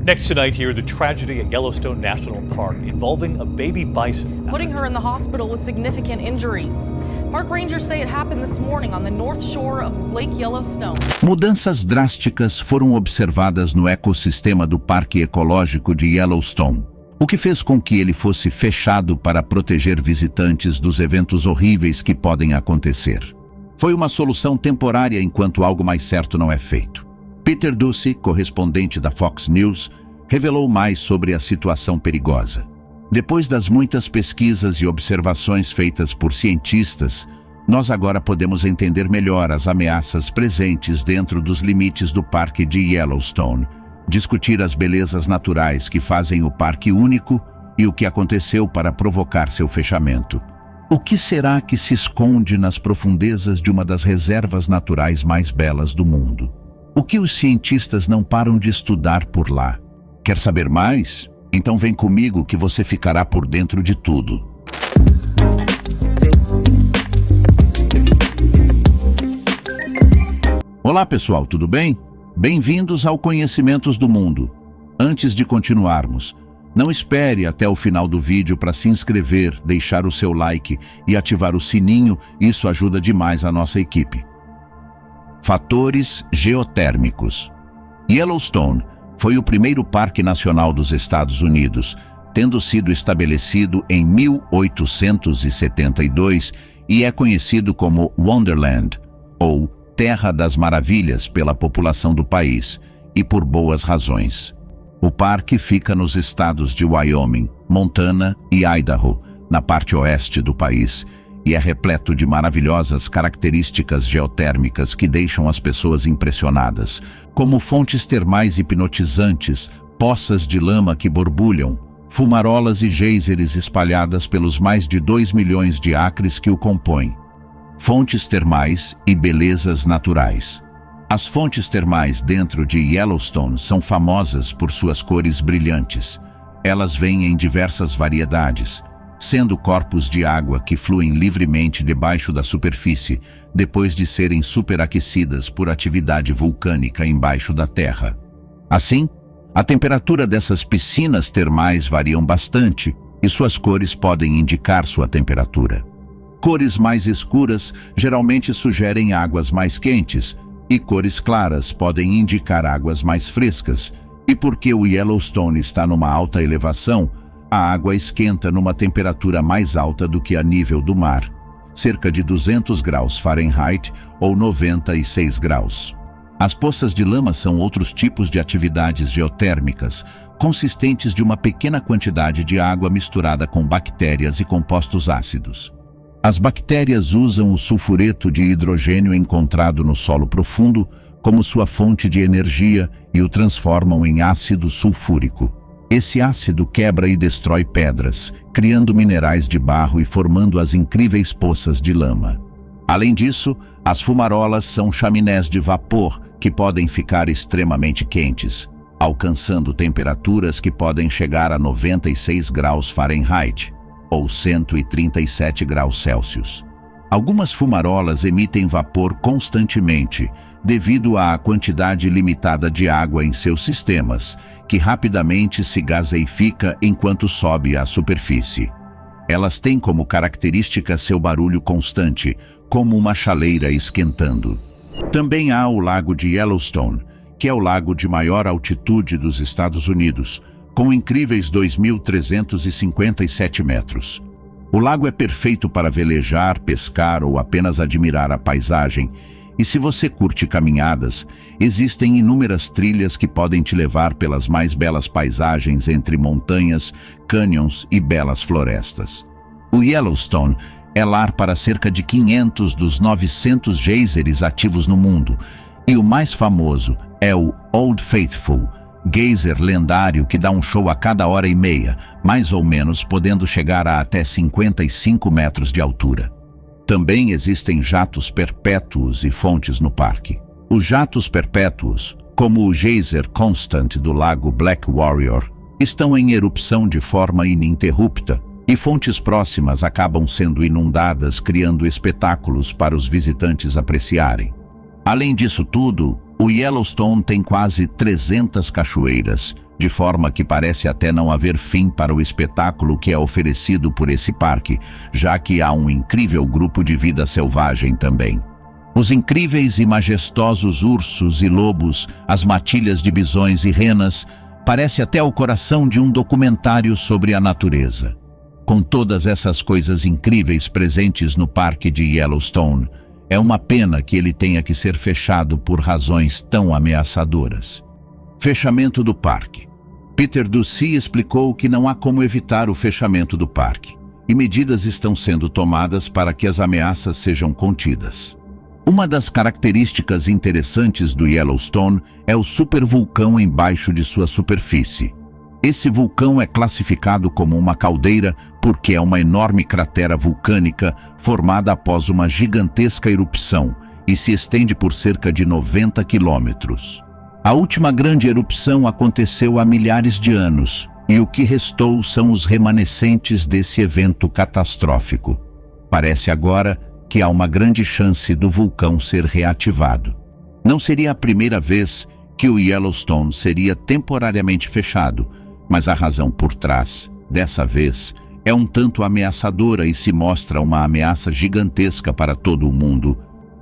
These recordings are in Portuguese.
Next tonight here, the tragedy at Yellowstone National Park involving a baby bison. Putting her in the hospital with significant injuries. Park rangers say it happened this morning on the north shore of Lake Yellowstone. Mudanças drásticas foram observadas no ecossistema do Parque Ecológico de Yellowstone, o que fez com que ele fosse fechado para proteger visitantes dos eventos horríveis que podem acontecer. Foi uma solução temporária enquanto algo mais certo não é feito. Peter Doocy, correspondente da Fox News, revelou mais sobre a situação perigosa. Depois das muitas pesquisas e observações feitas por cientistas, nós agora podemos entender melhor as ameaças presentes dentro dos limites do Parque de Yellowstone, discutir as belezas naturais que fazem o parque único e o que aconteceu para provocar seu fechamento. O que será que se esconde nas profundezas de uma das reservas naturais mais belas do mundo? O que os cientistas não param de estudar por lá? Quer saber mais? Então vem comigo que você ficará por dentro de tudo. Olá pessoal, tudo bem? Bem-vindos ao Conhecimentos do Mundo. Antes de continuarmos, não espere até o final do vídeo para se inscrever, deixar o seu like e ativar o sininho, isso ajuda demais a nossa equipe. Fatores geotérmicos. Yellowstone foi o primeiro parque nacional dos Estados Unidos, tendo sido estabelecido em 1872 e é conhecido como Wonderland, ou Terra das Maravilhas pela população do país, e por boas razões. O parque fica nos estados de Wyoming, Montana e Idaho, na parte oeste do país, e é repleto de maravilhosas características geotérmicas que deixam as pessoas impressionadas, como fontes termais hipnotizantes, poças de lama que borbulham, fumarolas e geysers espalhadas pelos mais de 2 milhões de acres que o compõem. Fontes termais e belezas naturais. As fontes termais dentro de Yellowstone são famosas por suas cores brilhantes. Elas vêm em diversas variedades, sendo corpos de água que fluem livremente debaixo da superfície, depois de serem superaquecidas por atividade vulcânica embaixo da terra. Assim, a temperatura dessas piscinas termais variam bastante e suas cores podem indicar sua temperatura. Cores mais escuras geralmente sugerem águas mais quentes, e cores claras podem indicar águas mais frescas, e porque o Yellowstone está numa alta elevação, a água esquenta numa temperatura mais alta do que a nível do mar, cerca de 200 graus Fahrenheit ou 96 graus. As poças de lama são outros tipos de atividades geotérmicas, consistentes de uma pequena quantidade de água misturada com bactérias e compostos ácidos. As bactérias usam o sulfureto de hidrogênio encontrado no solo profundo como sua fonte de energia e o transformam em ácido sulfúrico. Esse ácido quebra e destrói pedras, criando minerais de barro e formando as incríveis poças de lama. Além disso, as fumarolas são chaminés de vapor que podem ficar extremamente quentes, alcançando temperaturas que podem chegar a 96 graus Fahrenheit, ou 137 graus Celsius. Algumas fumarolas emitem vapor constantemente, devido à quantidade limitada de água em seus sistemas, que rapidamente se gaseifica enquanto sobe à superfície. Elas têm como característica seu barulho constante, como uma chaleira esquentando. Também há o Lago de Yellowstone, que é o lago de maior altitude dos Estados Unidos, com incríveis 2.357 metros. O lago é perfeito para velejar, pescar ou apenas admirar a paisagem, e se você curte caminhadas, existem inúmeras trilhas que podem te levar pelas mais belas paisagens entre montanhas, cânions e belas florestas. O Yellowstone é lar para cerca de 500 dos 900 geysers ativos no mundo, e o mais famoso é o Old Faithful, geyser lendário que dá um show a cada hora e meia, mais ou menos, podendo chegar a até 55 metros de altura. Também existem jatos perpétuos e fontes no parque. Os jatos perpétuos, como o geyser Constant do lago Black Warrior, estão em erupção de forma ininterrupta, e fontes próximas acabam sendo inundadas, criando espetáculos para os visitantes apreciarem. Além disso tudo, O Yellowstone tem quase 300 cachoeiras, de forma que parece até não haver fim para o espetáculo que é oferecido por esse parque, já que há um incrível grupo de vida selvagem também. Os incríveis e majestosos ursos e lobos, as matilhas de bisões e renas, parece até o coração de um documentário sobre a natureza. Com todas essas coisas incríveis presentes no parque de Yellowstone, é uma pena que ele tenha que ser fechado por razões tão ameaçadoras. Fechamento do parque. Peter Doocy explicou que não há como evitar o fechamento do parque, e medidas estão sendo tomadas para que as ameaças sejam contidas. Uma das características interessantes do Yellowstone é o supervulcão embaixo de sua superfície. Esse vulcão é classificado como uma caldeira porque é uma enorme cratera vulcânica formada após uma gigantesca erupção e se estende por cerca de 90 quilômetros. A última grande erupção aconteceu há milhares de anos e o que restou são os remanescentes desse evento catastrófico. Parece agora que há uma grande chance do vulcão ser reativado. Não seria a primeira vez que o Yellowstone seria temporariamente fechado, mas a razão por trás, dessa vez, é um tanto ameaçadora e se mostra uma ameaça gigantesca para todo o mundo,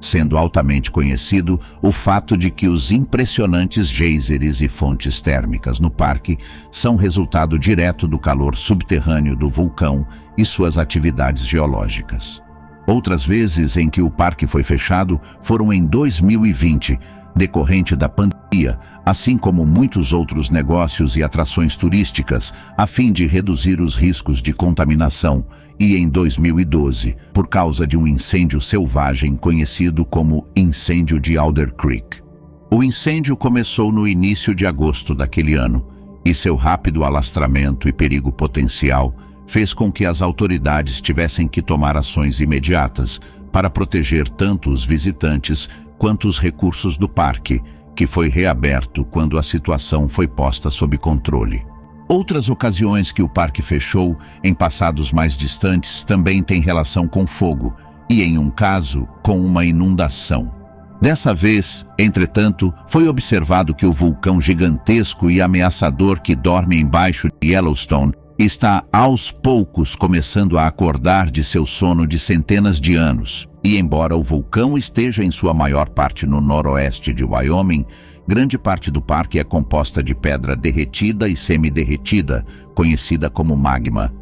sendo altamente conhecido o fato de que os impressionantes geysers e fontes térmicas no parque são resultado direto do calor subterrâneo do vulcão e suas atividades geológicas. Outras vezes em que o parque foi fechado foram em 2020, decorrente da pandemia, assim como muitos outros negócios e atrações turísticas, a fim de reduzir os riscos de contaminação, e em 2012, por causa de um incêndio selvagem conhecido como Incêndio de Alder Creek. O incêndio começou no início de agosto daquele ano, e seu rápido alastramento e perigo potencial fez com que as autoridades tivessem que tomar ações imediatas para proteger tanto os visitantes quanto os recursos do parque, que foi reaberto quando a situação foi posta sob controle. Outras ocasiões que o parque fechou, em passados mais distantes, também têm relação com fogo, e em um caso, com uma inundação. Dessa vez, entretanto, foi observado que o vulcão gigantesco e ameaçador que dorme embaixo de Yellowstone está aos poucos começando a acordar de seu sono de centenas de anos. E embora o vulcão esteja em sua maior parte no noroeste de Wyoming, grande parte do parque é composta de pedra derretida e semi-derretida, conhecida como magma.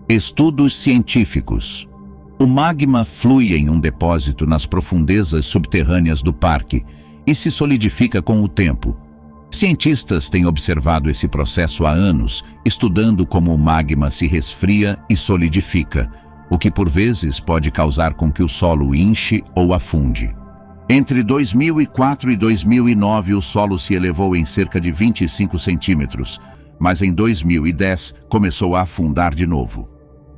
Estudos científicos. O magma flui em um depósito nas profundezas subterrâneas do parque e se solidifica com o tempo. Cientistas têm observado esse processo há anos, estudando como o magma se resfria e solidifica, o que por vezes pode causar com que o solo inche ou afunde. Entre 2004 e 2009 o solo se elevou em cerca de 25 centímetros, mas em 2010 começou a afundar de novo.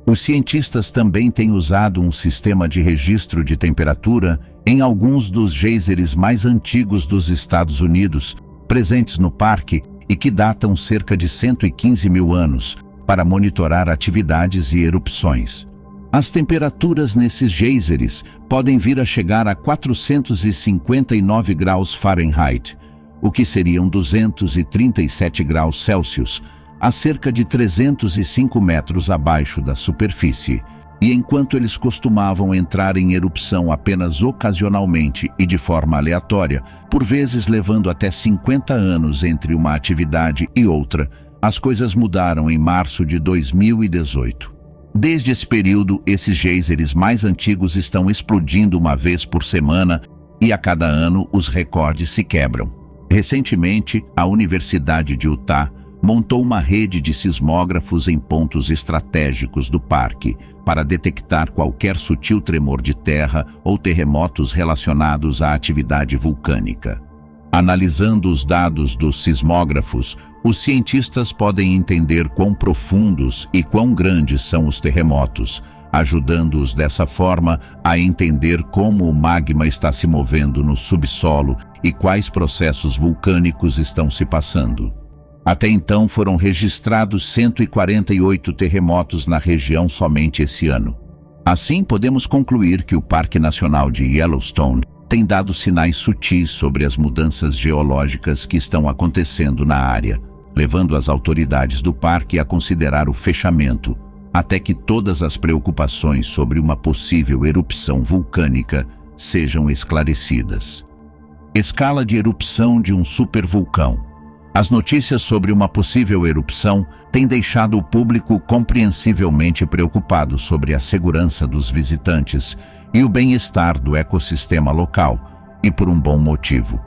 Os cientistas também têm usado um sistema de registro de temperatura em alguns dos geysers mais antigos dos Estados Unidos, presentes no parque e que datam cerca de 115 mil anos, para monitorar atividades e erupções. As temperaturas nesses geysers podem vir a chegar a 459 graus Fahrenheit, o que seriam 237 graus Celsius, a cerca de 305 metros abaixo da superfície. E enquanto eles costumavam entrar em erupção apenas ocasionalmente e de forma aleatória, por vezes levando até 50 anos entre uma atividade e outra, as coisas mudaram em março de 2018. Desde esse período, esses geysers mais antigos estão explodindo uma vez por semana e a cada ano os recordes se quebram. Recentemente, a Universidade de Utah montou uma rede de sismógrafos em pontos estratégicos do parque para detectar qualquer sutil tremor de terra ou terremotos relacionados à atividade vulcânica. Analisando os dados dos sismógrafos, os cientistas podem entender quão profundos e quão grandes são os terremotos, ajudando-os dessa forma a entender como o magma está se movendo no subsolo e quais processos vulcânicos estão se passando. Até então foram registrados 148 terremotos na região somente esse ano. Assim, podemos concluir que o Parque Nacional de Yellowstone tem dado sinais sutis sobre as mudanças geológicas que estão acontecendo na área, levando as autoridades do parque a considerar o fechamento, até que todas as preocupações sobre uma possível erupção vulcânica sejam esclarecidas. Escala de erupção de um supervulcão. As notícias sobre uma possível erupção têm deixado o público compreensivelmente preocupado sobre a segurança dos visitantes e o bem-estar do ecossistema local, e por um bom motivo.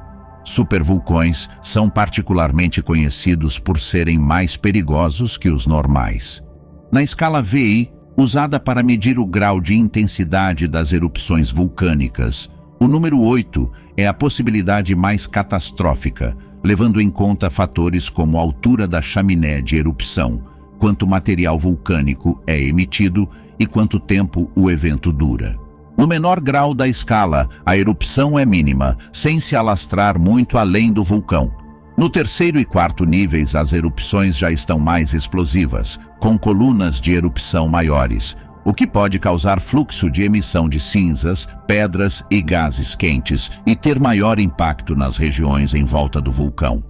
Supervulcões são particularmente conhecidos por serem mais perigosos que os normais. Na escala VI, usada para medir o grau de intensidade das erupções vulcânicas, o número 8 é a possibilidade mais catastrófica, levando em conta fatores como a altura da chaminé de erupção, quanto material vulcânico é emitido e quanto tempo o evento dura. No menor grau da escala, a erupção é mínima, sem se alastrar muito além do vulcão. No terceiro e quarto níveis, as erupções já estão mais explosivas, com colunas de erupção maiores, o que pode causar fluxo de emissão de cinzas, pedras e gases quentes e ter maior impacto nas regiões em volta do vulcão.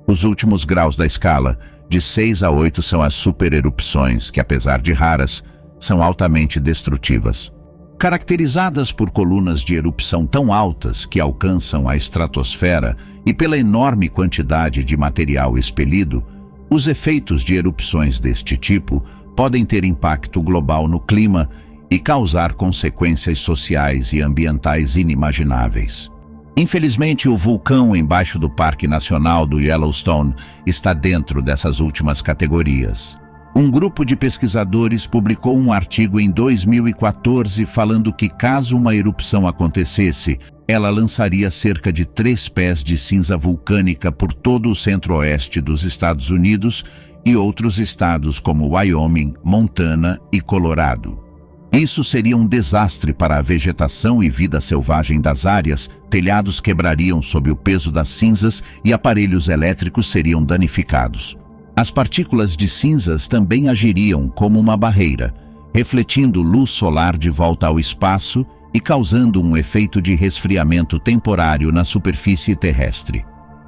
Os últimos graus da escala, de 6 a 8, são as supererupções, que apesar de raras, são altamente destrutivas. Caracterizadas por colunas de erupção tão altas que alcançam a estratosfera e pela enorme quantidade de material expelido, os efeitos de erupções deste tipo podem ter impacto global no clima e causar consequências sociais e ambientais inimagináveis. Infelizmente, o vulcão embaixo do Parque Nacional do Yellowstone está dentro dessas últimas categorias. Um grupo de pesquisadores publicou um artigo em 2014 falando que, caso uma erupção acontecesse, ela lançaria cerca de 3 pés de cinza vulcânica por todo o centro-oeste dos Estados Unidos e outros estados como Wyoming, Montana e Colorado. Isso seria um desastre para a vegetação e vida selvagem das áreas, telhados quebrariam sob o peso das cinzas e aparelhos elétricos seriam danificados. As partículas de cinzas também agiriam como uma barreira, refletindo luz solar de volta ao espaço e causando um efeito de resfriamento temporário na superfície terrestre.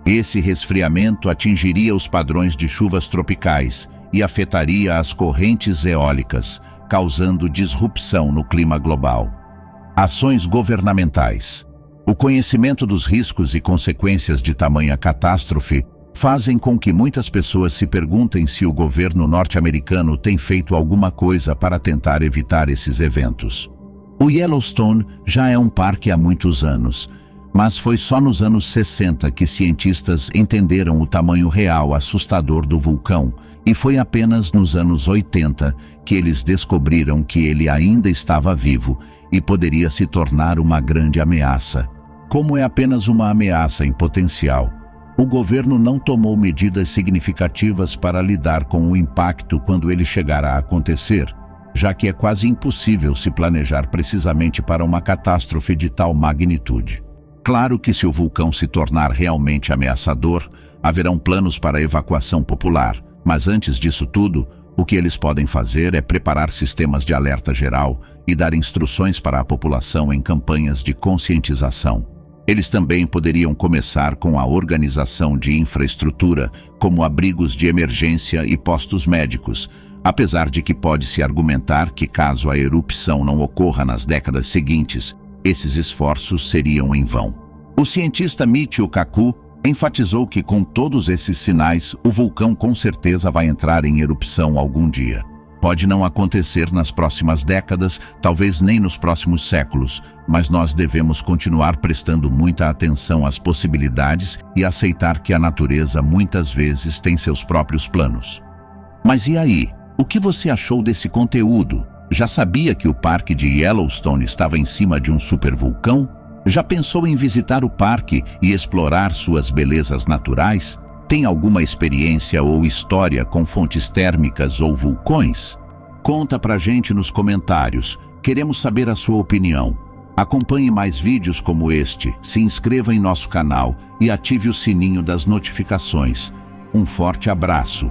Esse resfriamento atingiria os padrões de chuvas tropicais e afetaria as correntes eólicas, causando disrupção no clima global. Ações governamentais. O conhecimento dos riscos e consequências de tamanha catástrofe fazem com que muitas pessoas se perguntem se o governo norte-americano tem feito alguma coisa para tentar evitar esses eventos. O Yellowstone já é um parque há muitos anos, mas foi só nos anos 60 que cientistas entenderam o tamanho real assustador do vulcão, e foi apenas nos anos 80 que eles descobriram que ele ainda estava vivo e poderia se tornar uma grande ameaça. Como é apenas uma ameaça em potencial, o governo não tomou medidas significativas para lidar com o impacto quando ele chegar a acontecer, já que é quase impossível se planejar precisamente para uma catástrofe de tal magnitude. Claro que se o vulcão se tornar realmente ameaçador, haverão planos para evacuação popular, mas antes disso tudo, o que eles podem fazer é preparar sistemas de alerta geral e dar instruções para a população em campanhas de conscientização. Eles também poderiam começar com a organização de infraestrutura, como abrigos de emergência e postos médicos, apesar de que pode-se argumentar que, caso a erupção não ocorra nas décadas seguintes, esses esforços seriam em vão. O cientista Michio Kaku enfatizou que, com todos esses sinais, o vulcão com certeza vai entrar em erupção algum dia. Pode não acontecer nas próximas décadas, talvez nem nos próximos séculos, mas nós devemos continuar prestando muita atenção às possibilidades e aceitar que a natureza muitas vezes tem seus próprios planos. Mas e aí? O que você achou desse conteúdo? Já sabia que o parque de Yellowstone estava em cima de um supervulcão? Já pensou em visitar o parque e explorar suas belezas naturais? Tem alguma experiência ou história com fontes térmicas ou vulcões? Conta pra gente nos comentários. Queremos saber a sua opinião. Acompanhe mais vídeos como este, se inscreva em nosso canal e ative o sininho das notificações. Um forte abraço.